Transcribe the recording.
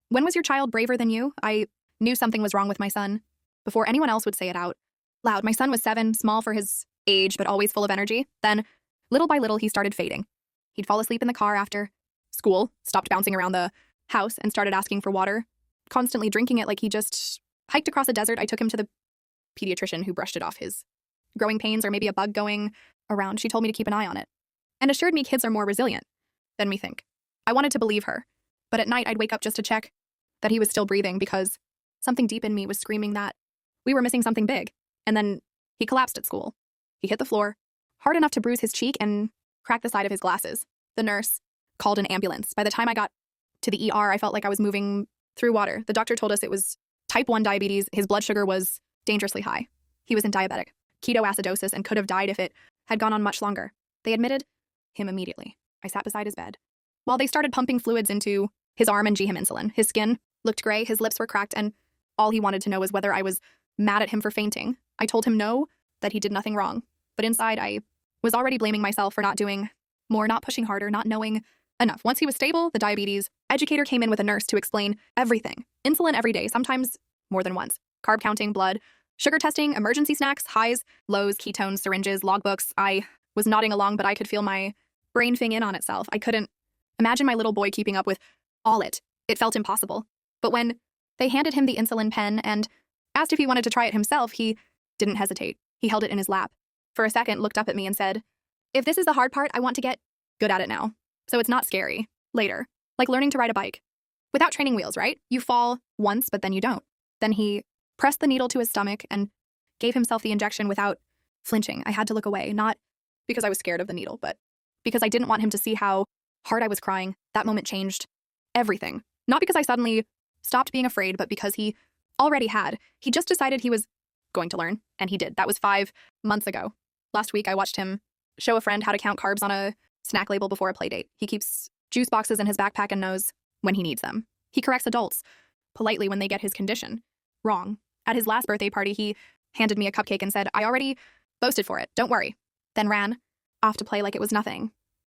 When was your child braver than you? I knew something was wrong with my son before anyone else would say it out loud. My son was 7, small for his age, but always full of energy. Then, little by little, he started fading. He'd fall asleep in the car after school, stopped bouncing around the house, and started asking for water, constantly drinking it like he just hiked across a desert. I took him to the pediatrician, who brushed it off his growing pains or maybe a bug going around. She told me to keep an eye on it and assured me kids are more resilient than we think. I wanted to believe her, but at night I'd wake up just to check that he was still breathing because something deep in me was screaming that we were missing something big. And then he collapsed at school. He hit the floor hard enough to bruise his cheek and crack the side of his glasses. The nurse called an ambulance. By the time I got to the ER, I felt like I was moving through water. The doctor told us it was type 1 diabetes. His blood sugar was dangerously high. He was in diabetic ketoacidosis and could have died if it had gone on much longer. They admitted him immediately. I sat beside his bed while they started pumping fluids into his arm and gave him insulin. His skin looked gray, his lips were cracked, and all he wanted to know was whether I was mad at him for fainting. I told him no, that he did nothing wrong. But inside, I was already blaming myself for not doing more, not pushing harder, not knowing enough. Once he was stable, the diabetes educator came in with a nurse to explain everything. Insulin every day, sometimes more than once. Carb counting, blood, sugar testing, emergency snacks, highs, lows, ketones, syringes, logbooks. I was nodding along, but I could feel my brain fing in on itself. I couldn't imagine my little boy keeping up with all it. It felt impossible. But when they handed him the insulin pen and asked if he wanted to try it himself, he didn't hesitate. He held it in his lap. For a second, looked up at me and said, "If this is the hard part, I want to get good at it now. So it's not scary. Later. Like learning to ride a bike. Without training wheels, right? You fall once, but then you don't." Then he pressed the needle to his stomach and gave himself the injection without flinching. I had to look away, not because I was scared of the needle, but because I didn't want him to see how hard I was crying. That moment changed everything. Not because I suddenly stopped being afraid, but because he already had. He just decided he was going to learn, and he did. That was 5 months ago. Last week, I watched him show a friend how to count carbs on a snack label before a play date. He keeps juice boxes in his backpack and knows when he needs them. He corrects adults politely when they get his condition wrong. At his last birthday party, he handed me a cupcake and said, "I already boasted for it, don't worry," then ran off to play like it was nothing.